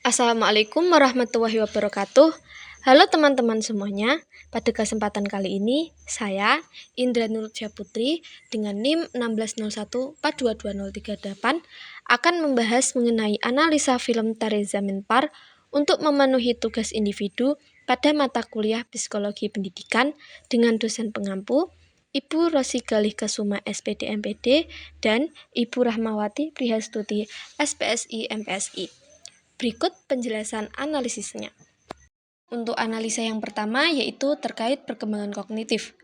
Assalamualaikum warahmatullahi wabarakatuh. Halo teman-teman semuanya. Pada kesempatan kali ini, saya Indra Nurja Putri dengan NIM 1601422038 akan membahas mengenai analisa film Tareza Menpar untuk memenuhi tugas individu pada mata kuliah Psikologi Pendidikan dengan dosen pengampu Ibu Rosi Galih Kesuma SPD MPD dan Ibu Rahmawati Prihastuti SPSI MPSI. Berikut penjelasan analisisnya. Untuk analisa yang pertama yaitu terkait perkembangan kognitif.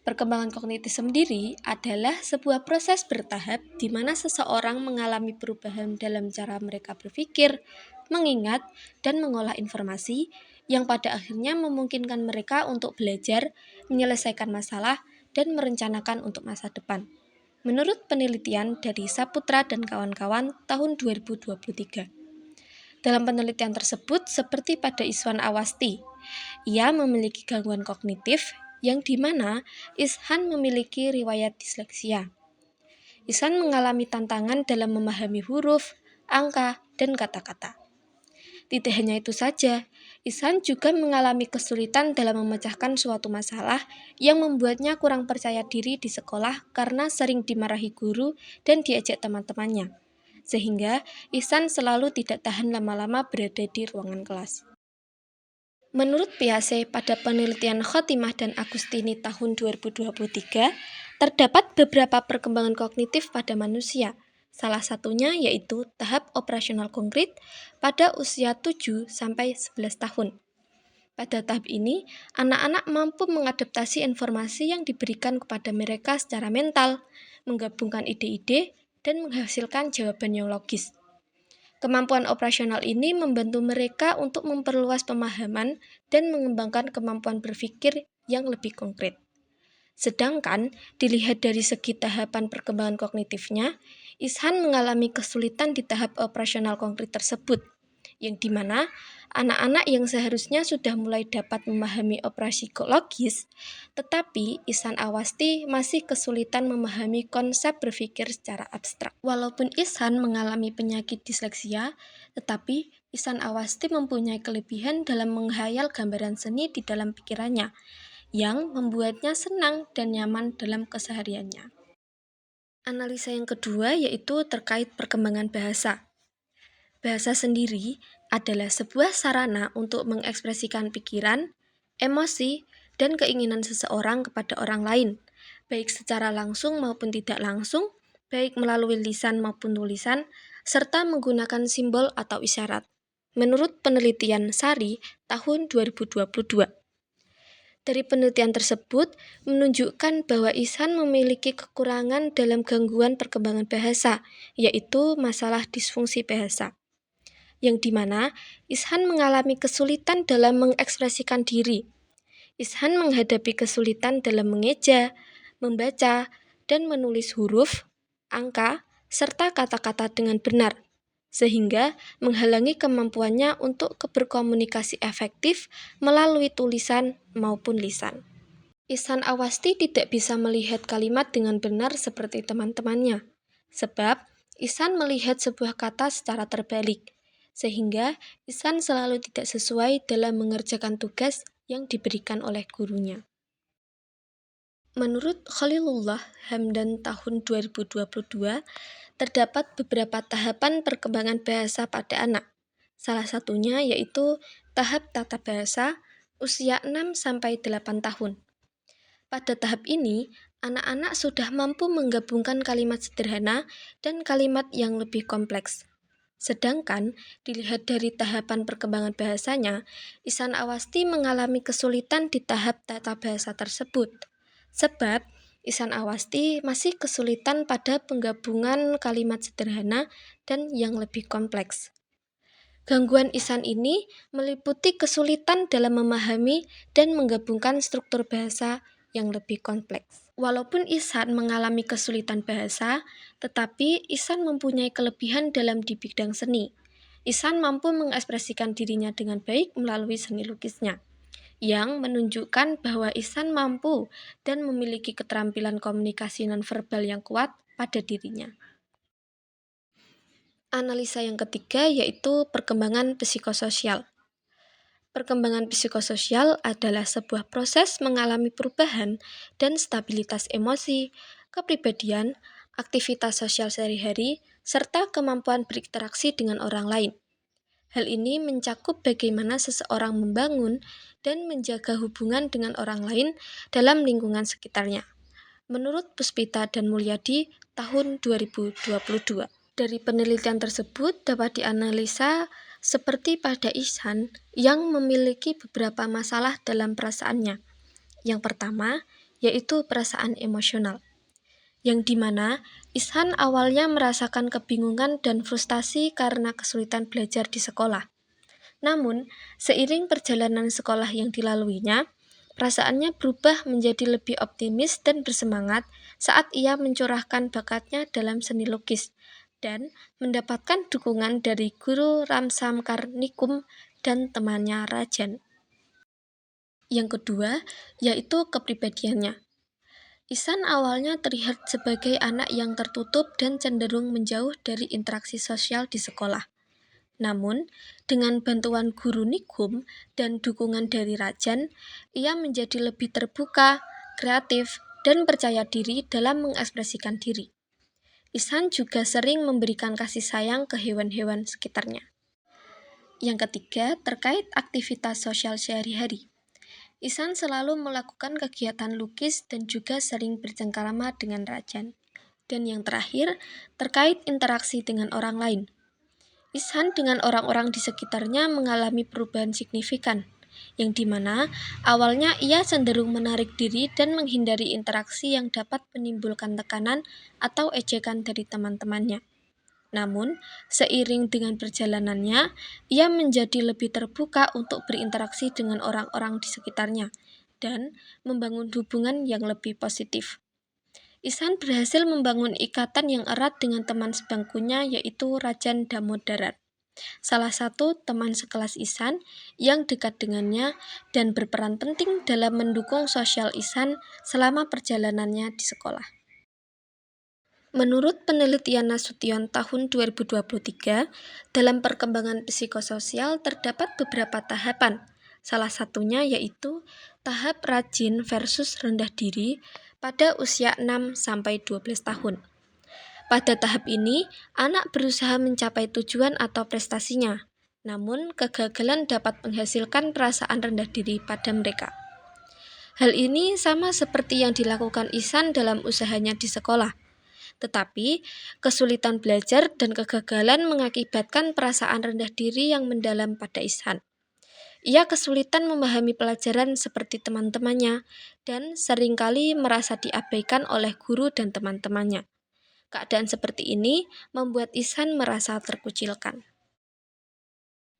Perkembangan kognitif sendiri adalah sebuah proses bertahap di mana seseorang mengalami perubahan dalam cara mereka berpikir, mengingat, dan mengolah informasi yang pada akhirnya memungkinkan mereka untuk belajar, menyelesaikan masalah, dan merencanakan untuk masa depan. Menurut penelitian dari Saputra dan kawan-kawan tahun 2023. Dalam penelitian tersebut, seperti pada Iswan Awasti, ia memiliki gangguan kognitif yang dimana Ishan memiliki riwayat disleksia. Ishan mengalami tantangan dalam memahami huruf, angka, dan kata-kata. Tidak hanya itu saja, Ishan juga mengalami kesulitan dalam memecahkan suatu masalah yang membuatnya kurang percaya diri di sekolah karena sering dimarahi guru dan diajak teman-temannya, sehingga Ihsan selalu tidak tahan lama-lama berada di ruangan kelas. Menurut PHC pada penelitian Khotimah dan Agustini tahun 2023, terdapat beberapa perkembangan kognitif pada manusia. Salah satunya yaitu tahap operasional konkret pada usia 7-11 tahun. Pada tahap ini, anak-anak mampu mengadaptasi informasi yang diberikan kepada mereka secara mental, menggabungkan ide-ide, dan menghasilkan jawaban yang logis. Kemampuan operasional ini membantu mereka untuk memperluas pemahaman dan mengembangkan kemampuan berpikir yang lebih konkret. Sedangkan, dilihat dari segi tahapan perkembangan kognitifnya, Ishan mengalami kesulitan di tahap operasional konkret tersebut, yang dimana anak-anak yang seharusnya sudah mulai dapat memahami operasi psikologis, tetapi Ihsan Awasti masih kesulitan memahami konsep berpikir secara abstrak. Walaupun Ihsan mengalami penyakit disleksia, tetapi Ihsan Awasti mempunyai kelebihan dalam menghayal gambaran seni di dalam pikirannya, yang membuatnya senang dan nyaman dalam kesehariannya. Analisa yang kedua yaitu terkait perkembangan bahasa. Bahasa sendiri adalah sebuah sarana untuk mengekspresikan pikiran, emosi, dan keinginan seseorang kepada orang lain, baik secara langsung maupun tidak langsung, baik melalui lisan maupun tulisan, serta menggunakan simbol atau isyarat. Menurut penelitian Sari tahun 2022. Dari penelitian tersebut menunjukkan bahwa Ihsan memiliki kekurangan dalam gangguan perkembangan bahasa, yaitu masalah disfungsi bahasa, yang dimana Ihsan mengalami kesulitan dalam mengekspresikan diri. Ihsan menghadapi kesulitan dalam mengeja, membaca, dan menulis huruf, angka, serta kata-kata dengan benar, sehingga menghalangi kemampuannya untuk berkomunikasi efektif melalui tulisan maupun lisan. Ihsan Awasti tidak bisa melihat kalimat dengan benar seperti teman-temannya, sebab Ihsan melihat sebuah kata secara terbalik, sehingga Ihsan selalu tidak sesuai dalam mengerjakan tugas yang diberikan oleh gurunya. Menurut Khalilullah Hamdan tahun 2022, terdapat beberapa tahapan perkembangan bahasa pada anak. Salah satunya yaitu tahap tata bahasa usia 6-8 tahun. Pada tahap ini, anak-anak sudah mampu menggabungkan kalimat sederhana dan kalimat yang lebih kompleks. Sedangkan, dilihat dari tahapan perkembangan bahasanya, Ihsan Awasti mengalami kesulitan di tahap tata bahasa tersebut. Sebab, Ihsan Awasti masih kesulitan pada penggabungan kalimat sederhana dan yang lebih kompleks. Gangguan Ihsan ini meliputi kesulitan dalam memahami dan menggabungkan struktur bahasa yang lebih kompleks. Walaupun Ihsan mengalami kesulitan bahasa, tetapi Ihsan mempunyai kelebihan dalam di bidang seni. Ihsan mampu mengekspresikan dirinya dengan baik melalui seni lukisnya, yang menunjukkan bahwa Ihsan mampu dan memiliki keterampilan komunikasi nonverbal yang kuat pada dirinya. Analisa yang ketiga yaitu perkembangan psikososial. Perkembangan psikososial adalah sebuah proses mengalami perubahan dan stabilitas emosi, kepribadian, aktivitas sosial sehari-hari, serta kemampuan berinteraksi dengan orang lain. Hal ini mencakup bagaimana seseorang membangun dan menjaga hubungan dengan orang lain dalam lingkungan sekitarnya. Menurut Puspita dan Mulyadi tahun 2022. Dari penelitian tersebut dapat dianalisa seperti pada Ihsan yang memiliki beberapa masalah dalam perasaannya. Yang pertama, yaitu perasaan emosional, yang dimana Ihsan awalnya merasakan kebingungan dan frustasi karena kesulitan belajar di sekolah. Namun, seiring perjalanan sekolah yang dilaluinya, perasaannya berubah menjadi lebih optimis dan bersemangat saat ia mencurahkan bakatnya dalam seni lukis dan mendapatkan dukungan dari guru Ramsam Karnikum dan temannya Rajan. Yang kedua, yaitu kepribadiannya. Ihsan awalnya terlihat sebagai anak yang tertutup dan cenderung menjauh dari interaksi sosial di sekolah. Namun, dengan bantuan guru Nikum dan dukungan dari Rajan, ia menjadi lebih terbuka, kreatif, dan percaya diri dalam mengekspresikan diri. Ihsan juga sering memberikan kasih sayang ke hewan-hewan sekitarnya. Yang ketiga, terkait aktivitas sosial sehari-hari. Ihsan selalu melakukan kegiatan lukis dan juga sering bercengkarama dengan Rajan. Dan yang terakhir, terkait interaksi dengan orang lain. Ihsan dengan orang-orang di sekitarnya mengalami perubahan signifikan, yang dimana awalnya ia cenderung menarik diri dan menghindari interaksi yang dapat menimbulkan tekanan atau ejekan dari teman-temannya. Namun, seiring dengan perjalanannya, ia menjadi lebih terbuka untuk berinteraksi dengan orang-orang di sekitarnya dan membangun hubungan yang lebih positif. Ihsan berhasil membangun ikatan yang erat dengan teman sebangkunya yaitu Rajan Damodaran, salah satu teman sekelas Ihsan yang dekat dengannya dan berperan penting dalam mendukung sosial Ihsan selama perjalanannya di sekolah. Menurut penelitian Nasution tahun 2023, dalam perkembangan psikososial terdapat beberapa tahapan. Salah satunya yaitu tahap rajin versus rendah diri pada usia 6-12 tahun. Pada tahap ini, anak berusaha mencapai tujuan atau prestasinya, namun kegagalan dapat menghasilkan perasaan rendah diri pada mereka. Hal ini sama seperti yang dilakukan Ihsan dalam usahanya di sekolah. Tetapi, kesulitan belajar dan kegagalan mengakibatkan perasaan rendah diri yang mendalam pada Ihsan. Ia kesulitan memahami pelajaran seperti teman-temannya dan seringkali merasa diabaikan oleh guru dan teman-temannya. Keadaan seperti ini membuat Ihsan merasa terkucilkan.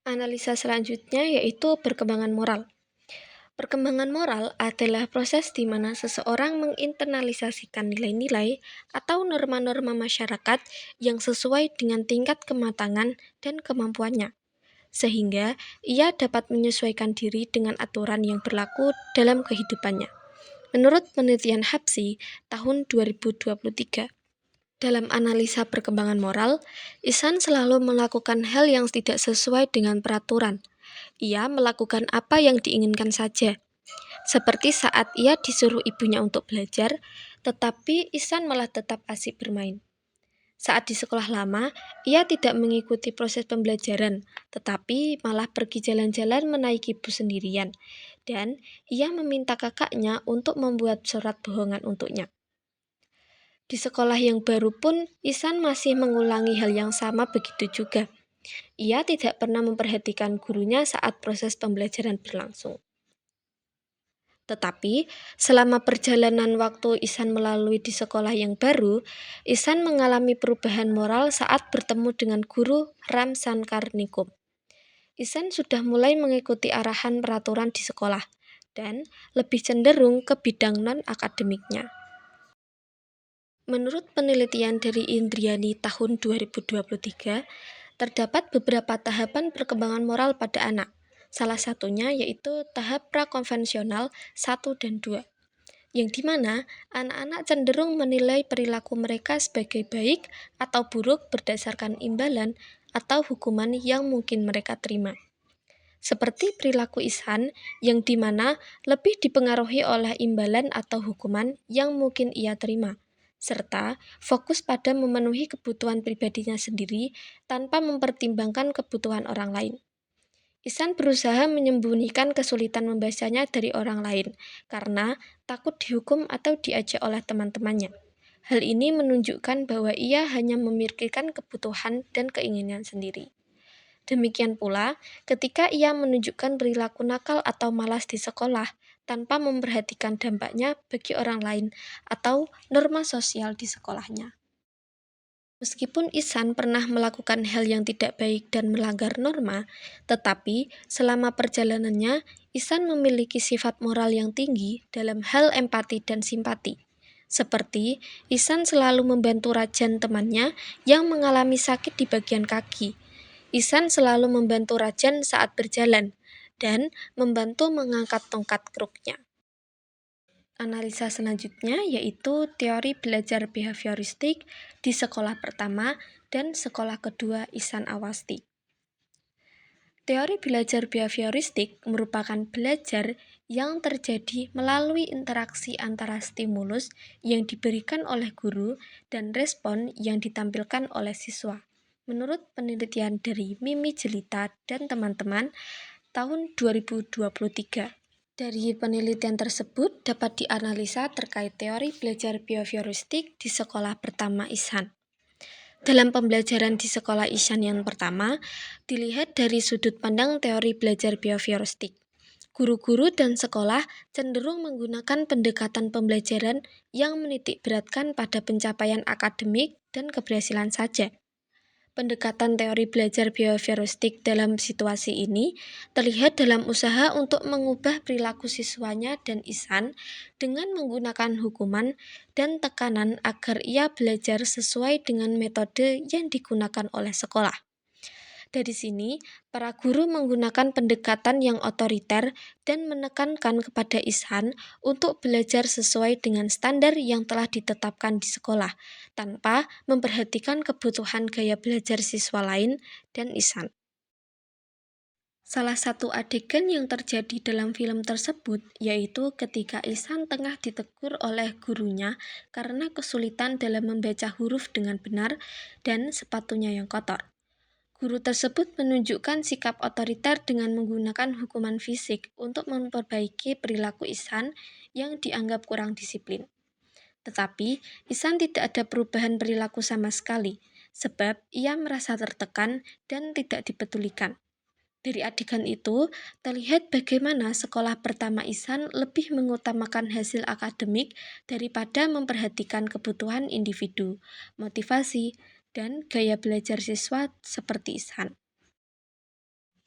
Analisa selanjutnya yaitu perkembangan moral. Perkembangan moral adalah proses di mana seseorang menginternalisasikan nilai-nilai atau norma-norma masyarakat yang sesuai dengan tingkat kematangan dan kemampuannya, sehingga ia dapat menyesuaikan diri dengan aturan yang berlaku dalam kehidupannya. Menurut penelitian Habsi tahun 2023, dalam analisa perkembangan moral, Ihsan selalu melakukan hal yang tidak sesuai dengan peraturan. Ia melakukan apa yang diinginkan saja. Seperti saat ia disuruh ibunya untuk belajar, tetapi Ihsan malah tetap asik bermain. Saat di sekolah lama, ia tidak mengikuti proses pembelajaran, tetapi malah pergi jalan-jalan menaiki bus sendirian. Dan ia meminta kakaknya untuk membuat surat bohongan untuknya. Di sekolah yang baru pun, Ihsan masih mengulangi hal yang sama begitu juga. Ia tidak pernah memperhatikan gurunya saat proses pembelajaran berlangsung. Tetapi, selama perjalanan waktu Ihsan melalui di sekolah yang baru, Ihsan mengalami perubahan moral saat bertemu dengan guru Ramsan Karnikum. Ihsan sudah mulai mengikuti arahan peraturan di sekolah dan lebih cenderung ke bidang non-akademiknya. Menurut penelitian dari Indriani tahun 2023, terdapat beberapa tahapan perkembangan moral pada anak. Salah satunya yaitu tahap prakonvensional 1 dan 2. yang dimana anak-anak cenderung menilai perilaku mereka sebagai baik atau buruk berdasarkan imbalan atau hukuman yang mungkin mereka terima. Seperti perilaku Ihsan, yang dimana lebih dipengaruhi oleh imbalan atau hukuman yang mungkin ia terima, serta fokus pada memenuhi kebutuhan pribadinya sendiri tanpa mempertimbangkan kebutuhan orang lain. Ihsan berusaha menyembunyikan kesulitan membacanya dari orang lain karena takut dihukum atau diajak oleh teman-temannya. Hal ini menunjukkan bahwa ia hanya memikirkan kebutuhan dan keinginan sendiri. Demikian pula, ketika ia menunjukkan perilaku nakal atau malas di sekolah tanpa memperhatikan dampaknya bagi orang lain atau norma sosial di sekolahnya. Meskipun Ihsan pernah melakukan hal yang tidak baik dan melanggar norma, tetapi selama perjalanannya, Ihsan memiliki sifat moral yang tinggi dalam hal empati dan simpati. Seperti, Ihsan selalu membantu Rajan temannya yang mengalami sakit di bagian kaki. Ihsan selalu membantu Rajan saat berjalan, dan membantu mengangkat tongkat kruknya. Analisa selanjutnya yaitu teori belajar behavioristik di sekolah pertama dan sekolah kedua Ihsan Awasti. Teori belajar behavioristik merupakan belajar yang terjadi melalui interaksi antara stimulus yang diberikan oleh guru dan respon yang ditampilkan oleh siswa. Menurut penelitian dari Mimi Jelita dan teman-teman tahun 2023. Dari penelitian tersebut dapat dianalisa terkait teori belajar behavioristik di sekolah pertama Ihsan. Dalam pembelajaran di sekolah Ihsan yang pertama, dilihat dari sudut pandang teori belajar behavioristik. Guru-guru dan sekolah cenderung menggunakan pendekatan pembelajaran yang menitik beratkan pada pencapaian akademik dan keberhasilan saja. Pendekatan teori belajar behavioristik dalam situasi ini terlihat dalam usaha untuk mengubah perilaku siswanya dan Ihsan dengan menggunakan hukuman dan tekanan agar ia belajar sesuai dengan metode yang digunakan oleh sekolah. Dari sini, para guru menggunakan pendekatan yang otoriter dan menekankan kepada Ihsan untuk belajar sesuai dengan standar yang telah ditetapkan di sekolah, tanpa memperhatikan kebutuhan gaya belajar siswa lain dan Ihsan. Salah satu adegan yang terjadi dalam film tersebut yaitu ketika Ihsan tengah ditegur oleh gurunya karena kesulitan dalam membaca huruf dengan benar dan sepatunya yang kotor. Guru tersebut menunjukkan sikap otoriter dengan menggunakan hukuman fisik untuk memperbaiki perilaku Ihsan yang dianggap kurang disiplin. Tetapi, Ihsan tidak ada perubahan perilaku sama sekali, sebab ia merasa tertekan dan tidak dipedulikan. Dari adegan itu, terlihat bagaimana sekolah pertama Ihsan lebih mengutamakan hasil akademik daripada memperhatikan kebutuhan individu, motivasi, dan gaya belajar siswa seperti Ihsan.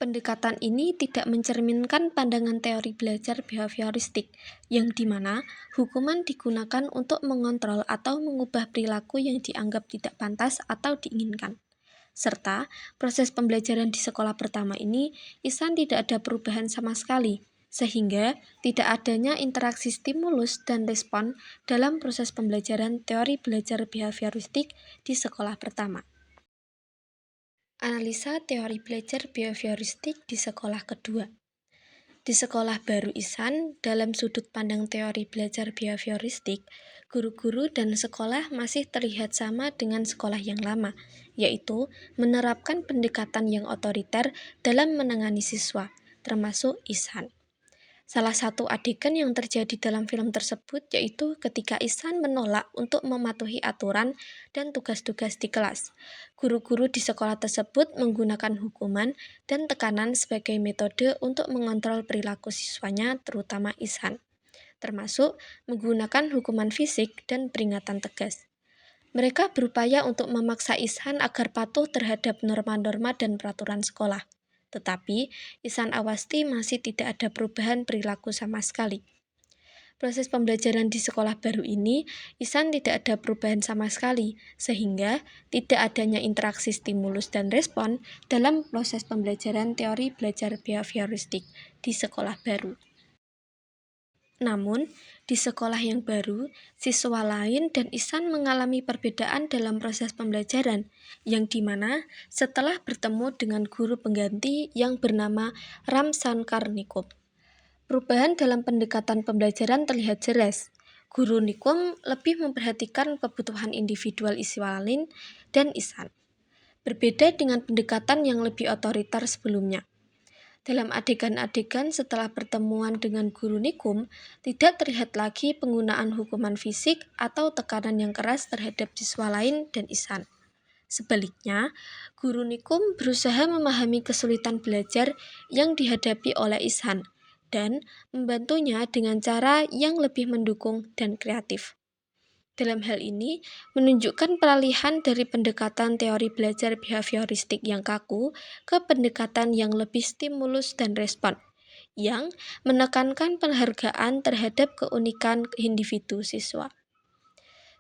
Pendekatan ini tidak mencerminkan pandangan teori belajar behavioristik, yang dimana hukuman digunakan untuk mengontrol atau mengubah perilaku yang dianggap tidak pantas atau diinginkan. Serta proses pembelajaran di sekolah pertama ini, Ihsan tidak ada perubahan sama sekali, sehingga tidak adanya interaksi stimulus dan respon dalam proses pembelajaran teori belajar behavioristik di sekolah pertama. Analisa teori belajar behavioristik di sekolah kedua. Di sekolah baru Ihsan, dalam sudut pandang teori belajar behavioristik, guru-guru dan sekolah masih terlihat sama dengan sekolah yang lama, yaitu menerapkan pendekatan yang otoriter dalam menangani siswa, termasuk Ihsan. Salah satu adegan yang terjadi dalam film tersebut yaitu ketika Ihsan menolak untuk mematuhi aturan dan tugas-tugas di kelas. Guru-guru di sekolah tersebut menggunakan hukuman dan tekanan sebagai metode untuk mengontrol perilaku siswanya, terutama Ihsan, termasuk menggunakan hukuman fisik dan peringatan tegas. Mereka berupaya untuk memaksa Ihsan agar patuh terhadap norma-norma dan peraturan sekolah. Tetapi, Ihsan Awasti masih tidak ada perubahan perilaku sama sekali. Proses pembelajaran di sekolah baru ini, Ihsan tidak ada perubahan sama sekali, sehingga tidak adanya interaksi stimulus dan respon dalam proses pembelajaran teori belajar behavioristik di sekolah baru. Namun, di sekolah yang baru, siswa lain dan Ihsan mengalami perbedaan dalam proses pembelajaran, yang dimana setelah bertemu dengan guru pengganti yang bernama Ramsan Karnikum, perubahan dalam pendekatan pembelajaran terlihat jelas. Guru Nikum lebih memperhatikan kebutuhan individual Iswalin dan Ihsan, berbeda dengan pendekatan yang lebih otoriter sebelumnya. Dalam adegan-adegan setelah pertemuan dengan guru Nikum, tidak terlihat lagi penggunaan hukuman fisik atau tekanan yang keras terhadap siswa lain dan Ihsan. Sebaliknya, guru Nikum berusaha memahami kesulitan belajar yang dihadapi oleh Ihsan dan membantunya dengan cara yang lebih mendukung dan kreatif. Dalam hal ini, menunjukkan peralihan dari pendekatan teori belajar behavioristik yang kaku ke pendekatan yang lebih stimulus dan respon, yang menekankan penghargaan terhadap keunikan individu siswa.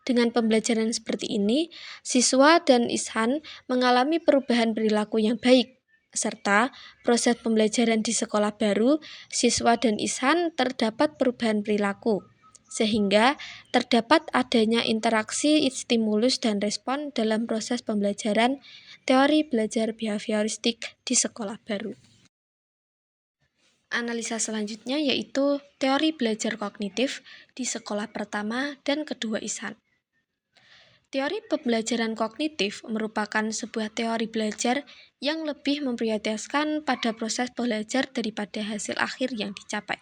Dengan pembelajaran seperti ini, siswa dan Ihsan mengalami perubahan perilaku yang baik, serta proses pembelajaran di sekolah baru, siswa dan Ihsan terdapat perubahan perilaku, sehingga terdapat adanya interaksi stimulus dan respon dalam proses pembelajaran teori belajar behavioristik di sekolah baru. Analisa selanjutnya yaitu teori belajar kognitif di sekolah pertama dan kedua Ihsan. Teori pembelajaran kognitif merupakan sebuah teori belajar yang lebih memprioritaskan pada proses belajar daripada hasil akhir yang dicapai,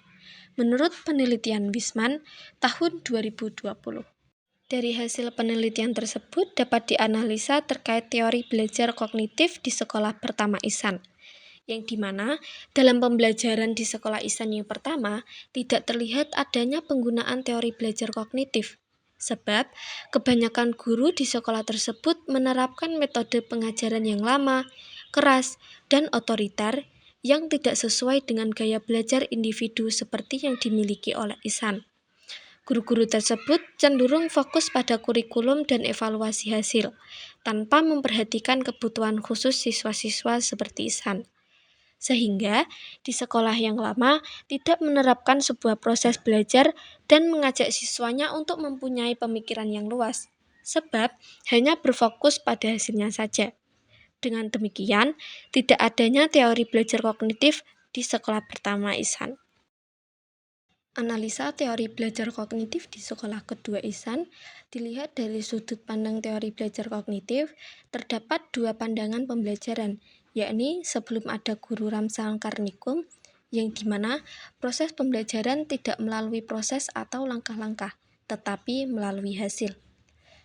menurut penelitian Wisman tahun 2020. Dari hasil penelitian tersebut dapat dianalisa terkait teori belajar kognitif di sekolah pertama Ihsan, yang dimana dalam pembelajaran di sekolah Ihsan yang pertama tidak terlihat adanya penggunaan teori belajar kognitif, sebab kebanyakan guru di sekolah tersebut menerapkan metode pengajaran yang lama, keras, dan otoriter yang tidak sesuai dengan gaya belajar individu seperti yang dimiliki oleh Ihsan. Guru-guru tersebut cenderung fokus pada kurikulum dan evaluasi hasil, tanpa memperhatikan kebutuhan khusus siswa-siswa seperti Ihsan. Sehingga di sekolah yang lama tidak menerapkan sebuah proses belajar dan mengajak siswanya untuk mempunyai pemikiran yang luas, sebab hanya berfokus pada hasilnya saja. Dengan demikian, tidak adanya teori belajar kognitif di sekolah pertama Ihsan. Analisa teori belajar kognitif di sekolah kedua Ihsan dilihat dari sudut pandang teori belajar kognitif, terdapat dua pandangan pembelajaran, yakni sebelum ada guru Ramsan Karnikum, yang dimana proses pembelajaran tidak melalui proses atau langkah-langkah, tetapi melalui hasil.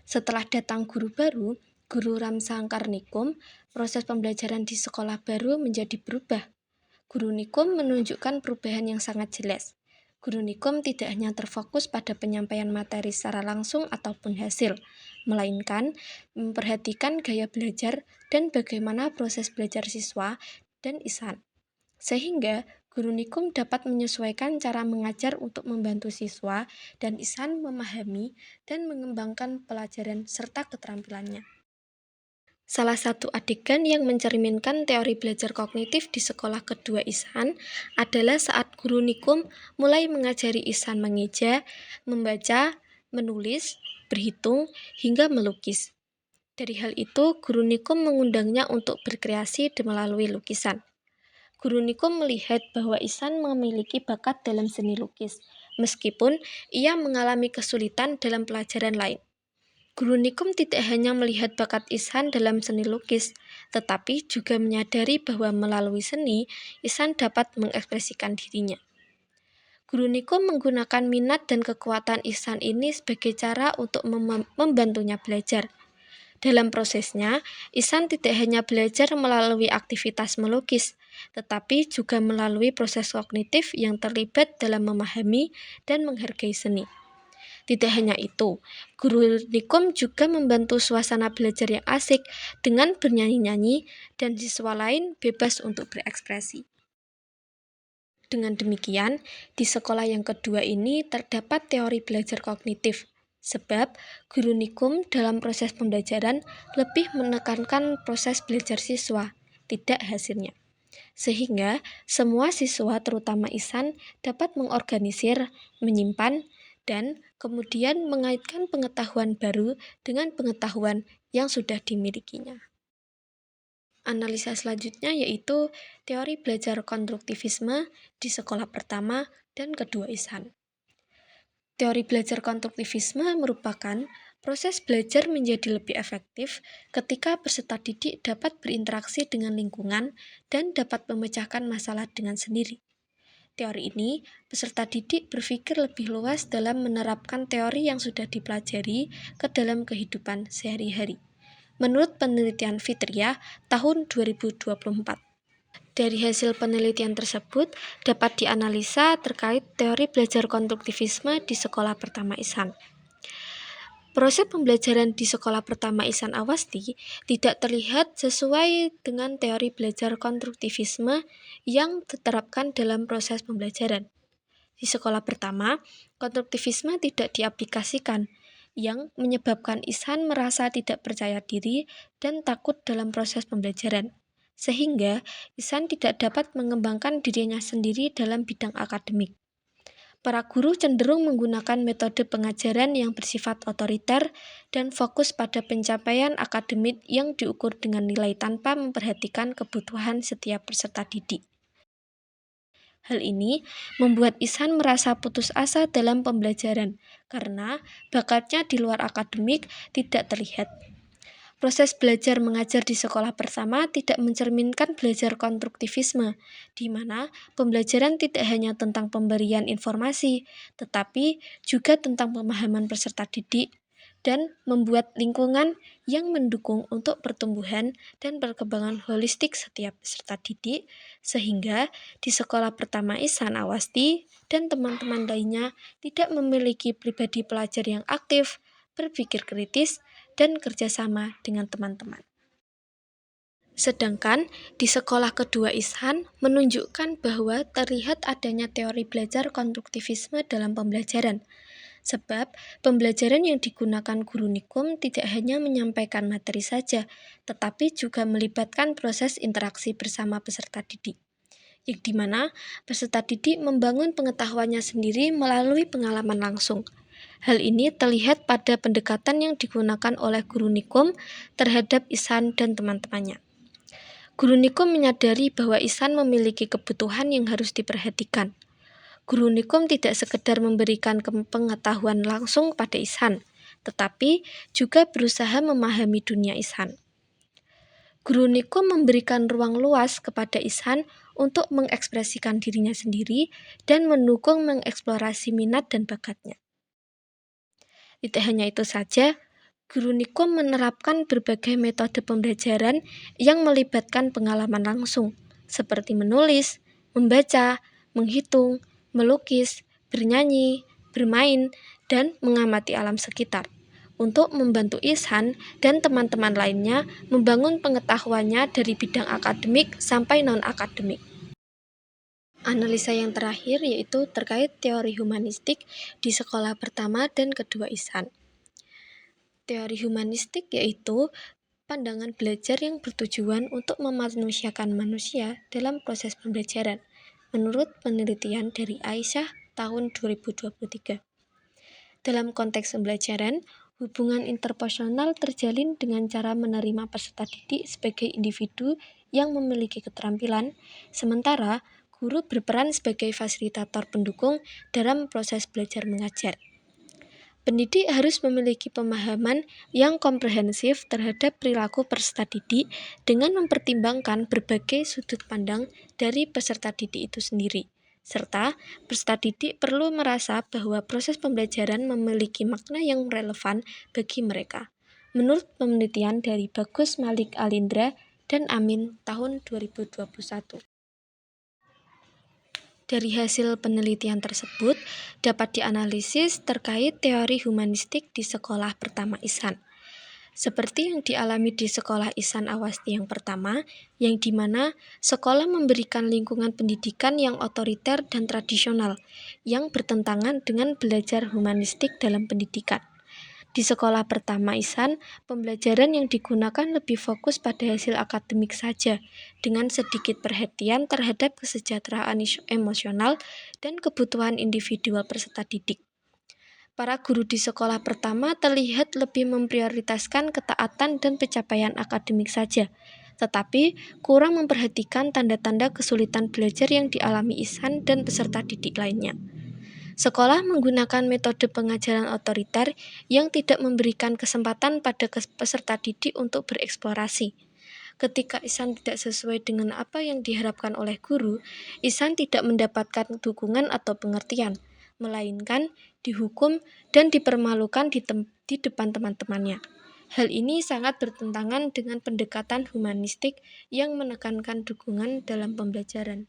Setelah datang guru baru, guru Ramsan Karnikum, proses pembelajaran di sekolah baru menjadi berubah. Guru Nikum menunjukkan perubahan yang sangat jelas. Guru Nikum tidak hanya terfokus pada penyampaian materi secara langsung ataupun hasil, melainkan memperhatikan gaya belajar dan bagaimana proses belajar siswa dan Ihsan. Sehingga Guru Nikum dapat menyesuaikan cara mengajar untuk membantu siswa dan Ihsan memahami dan mengembangkan pelajaran serta keterampilannya. Salah satu adegan yang mencerminkan teori belajar kognitif di sekolah kedua Ihsan adalah saat guru Nikum mulai mengajari Ihsan mengeja, membaca, menulis, berhitung, hingga melukis. Dari hal itu, guru Nikum mengundangnya untuk berkreasi melalui lukisan. Guru Nikum melihat bahwa Ihsan memiliki bakat dalam seni lukis, meskipun ia mengalami kesulitan dalam pelajaran lain. Guru Nikum tidak hanya melihat bakat Ihsan dalam seni lukis, tetapi juga menyadari bahwa melalui seni, Ihsan dapat mengekspresikan dirinya. Guru Nikum menggunakan minat dan kekuatan Ihsan ini sebagai cara untuk membantunya belajar. Dalam prosesnya, Ihsan tidak hanya belajar melalui aktivitas melukis, tetapi juga melalui proses kognitif yang terlibat dalam memahami dan menghargai seni. Tidak hanya itu, guru Nikum juga membantu suasana belajar yang asik dengan bernyanyi-nyanyi dan siswa lain bebas untuk berekspresi. Dengan demikian, di sekolah yang kedua ini terdapat teori belajar kognitif, sebab guru Nikum dalam proses pembelajaran lebih menekankan proses belajar siswa, tidak hasilnya. sehingga semua siswa terutama Ihsan dapat mengorganisir, menyimpan, dan kemudian mengaitkan pengetahuan baru dengan pengetahuan yang sudah dimilikinya. Analisa selanjutnya yaitu teori belajar konstruktivisme di sekolah pertama dan kedua Ihsan. Teori belajar konstruktivisme merupakan proses belajar menjadi lebih efektif ketika peserta didik dapat berinteraksi dengan lingkungan dan dapat memecahkan masalah dengan sendiri. Teori ini, peserta didik berpikir lebih luas dalam menerapkan teori yang sudah dipelajari ke dalam kehidupan sehari-hari. Menurut penelitian Fitriah tahun 2024. Dari hasil penelitian tersebut dapat dianalisa terkait teori belajar konstruktivisme di sekolah pertama Ihsan. Proses pembelajaran di sekolah pertama Ihsan Awasti tidak terlihat sesuai dengan teori belajar konstruktivisme yang diterapkan dalam proses pembelajaran. Di sekolah pertama, konstruktivisme tidak diaplikasikan, yang menyebabkan Ihsan merasa tidak percaya diri dan takut dalam proses pembelajaran, sehingga Ihsan tidak dapat mengembangkan dirinya sendiri dalam bidang akademik. Para guru cenderung menggunakan metode pengajaran yang bersifat otoriter dan fokus pada pencapaian akademik yang diukur dengan nilai tanpa memperhatikan kebutuhan setiap peserta didik. Hal ini membuat Ihsan merasa putus asa dalam pembelajaran karena bakatnya di luar akademik tidak terlihat. Proses belajar mengajar di sekolah pertama tidak mencerminkan belajar konstruktivisme, di mana pembelajaran tidak hanya tentang pemberian informasi, tetapi juga tentang pemahaman peserta didik dan membuat lingkungan yang mendukung untuk pertumbuhan dan perkembangan holistik setiap peserta didik, sehingga di sekolah pertama Ihsan Awasti dan teman-teman lainnya tidak memiliki pribadi pelajar yang aktif, berpikir kritis, dan kerjasama dengan teman-teman. Sedangkan di sekolah kedua Ihsan menunjukkan bahwa terlihat adanya teori belajar konstruktivisme dalam pembelajaran. Sebab pembelajaran yang digunakan guru Nikum tidak hanya menyampaikan materi saja, tetapi juga melibatkan proses interaksi bersama peserta didik, yang dimana peserta didik membangun pengetahuannya sendiri melalui pengalaman langsung. Hal ini terlihat pada pendekatan yang digunakan oleh guru Nikum terhadap Ihsan dan teman-temannya. Guru Nikum menyadari bahwa Ihsan memiliki kebutuhan yang harus diperhatikan. Guru Nikum tidak sekedar memberikan pengetahuan langsung pada Ihsan, tetapi juga berusaha memahami dunia Ihsan. Guru Nikum memberikan ruang luas kepada Ihsan untuk mengekspresikan dirinya sendiri dan mendukung mengeksplorasi minat dan bakatnya. Tidak hanya itu saja, guru Nikum menerapkan berbagai metode pembelajaran yang melibatkan pengalaman langsung, seperti menulis, membaca, menghitung, melukis, bernyanyi, bermain, dan mengamati alam sekitar, untuk membantu Ihsan dan teman-teman lainnya membangun pengetahuannya dari bidang akademik sampai non-akademik. Analisa yang terakhir yaitu terkait teori humanistik di sekolah pertama dan kedua Ihsan. Teori humanistik yaitu pandangan belajar yang bertujuan untuk memanusiakan manusia dalam proses pembelajaran, menurut penelitian dari Aisyah tahun 2023. Dalam konteks pembelajaran, hubungan interpersonal terjalin dengan cara menerima peserta didik sebagai individu yang memiliki keterampilan, sementara guru berperan sebagai fasilitator pendukung dalam proses belajar mengajar. Pendidik harus memiliki pemahaman yang komprehensif terhadap perilaku peserta didik dengan mempertimbangkan berbagai sudut pandang dari peserta didik itu sendiri, serta peserta didik perlu merasa bahwa proses pembelajaran memiliki makna yang relevan bagi mereka. Menurut penelitian dari Bagus Malik Alindra dan Amin tahun 2021. Dari hasil penelitian tersebut, dapat dianalisis terkait teori humanistik di sekolah pertama Ihsan. Seperti yang dialami di sekolah Ihsan Awasti yang pertama, yang dimana sekolah memberikan lingkungan pendidikan yang otoriter dan tradisional, yang bertentangan dengan belajar humanistik dalam pendidikan. Di sekolah pertama Ihsan, pembelajaran yang digunakan lebih fokus pada hasil akademik saja, dengan sedikit perhatian terhadap kesejahteraan emosional dan kebutuhan individual peserta didik. Para guru di sekolah pertama terlihat lebih memprioritaskan ketaatan dan pencapaian akademik saja, tetapi kurang memperhatikan tanda-tanda kesulitan belajar yang dialami Ihsan dan peserta didik lainnya. Sekolah menggunakan metode pengajaran otoriter yang tidak memberikan kesempatan pada peserta didik untuk bereksplorasi. Ketika Ihsan tidak sesuai dengan apa yang diharapkan oleh guru, Ihsan tidak mendapatkan dukungan atau pengertian, melainkan dihukum dan dipermalukan di depan teman-temannya. Hal ini sangat bertentangan dengan pendekatan humanistik yang menekankan dukungan dalam pembelajaran.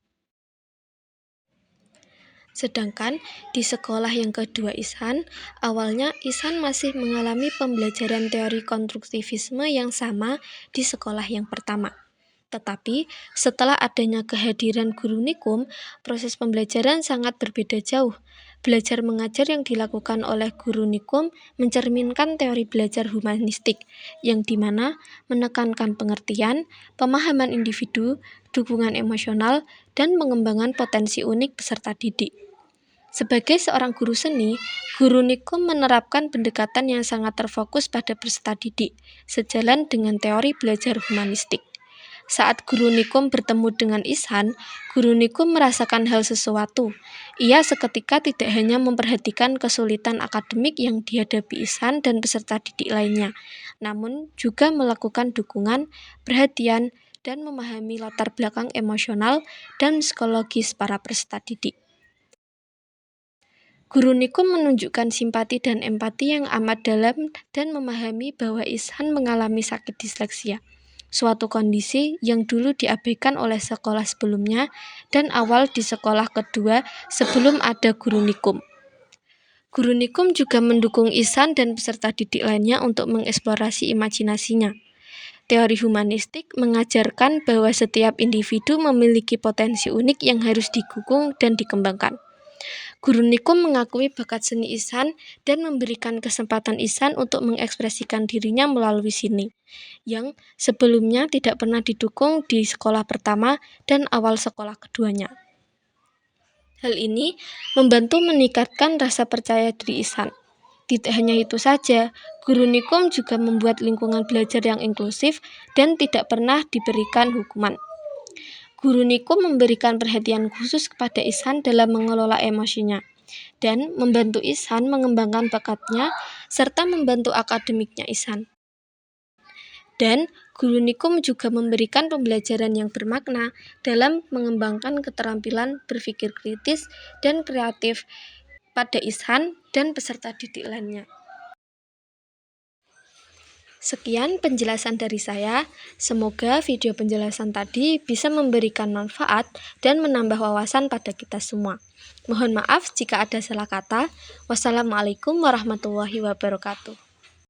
Sedangkan di sekolah yang kedua Ihsan, awalnya Ihsan masih mengalami pembelajaran teori konstruktivisme yang sama di sekolah yang pertama. Tetapi setelah adanya kehadiran guru Nikum, proses pembelajaran sangat berbeda jauh. Belajar mengajar yang dilakukan oleh guru Nikum mencerminkan teori belajar humanistik, yang dimana menekankan pengertian, pemahaman individu, dukungan emosional, dan pengembangan potensi unik peserta didik. Sebagai seorang guru seni, guru Nikum menerapkan pendekatan yang sangat terfokus pada peserta didik, sejalan dengan teori belajar humanistik. Saat guru Nikum bertemu dengan Ihsan, guru Nikum merasakan hal sesuatu. Ia seketika tidak hanya memperhatikan kesulitan akademik yang dihadapi Ihsan dan peserta didik lainnya, namun juga melakukan dukungan, perhatian, dan memahami latar belakang emosional dan psikologis para peserta didik. Guru Nikum menunjukkan simpati dan empati yang amat dalam dan memahami bahwa Ihsan mengalami sakit disleksia, suatu kondisi yang dulu diabaikan oleh sekolah sebelumnya dan awal di sekolah kedua sebelum ada guru Nikum. Guru Nikum juga mendukung Ihsan dan peserta didik lainnya untuk mengeksplorasi imajinasinya. Teori humanistik mengajarkan bahwa setiap individu memiliki potensi unik yang harus didukung dan dikembangkan. Guru Nikum mengakui bakat seni Ihsan dan memberikan kesempatan Ihsan untuk mengekspresikan dirinya melalui seni, yang sebelumnya tidak pernah didukung di sekolah pertama dan awal sekolah keduanya. Hal ini membantu meningkatkan rasa percaya diri Ihsan. Tidak hanya itu saja, guru Nikum juga membuat lingkungan belajar yang inklusif dan tidak pernah diberikan hukuman. Guru Nikum memberikan perhatian khusus kepada Ihsan dalam mengelola emosinya, dan membantu Ihsan mengembangkan bakatnya, serta membantu akademiknya Ihsan. Dan guru Nikum juga memberikan pembelajaran yang bermakna dalam mengembangkan keterampilan berpikir kritis dan kreatif pada Ihsan dan peserta didik lainnya. Sekian penjelasan dari saya. Semoga video penjelasan tadi bisa memberikan manfaat dan menambah wawasan pada kita semua. Mohon maaf jika ada salah kata. Wassalamualaikum warahmatullahi wabarakatuh.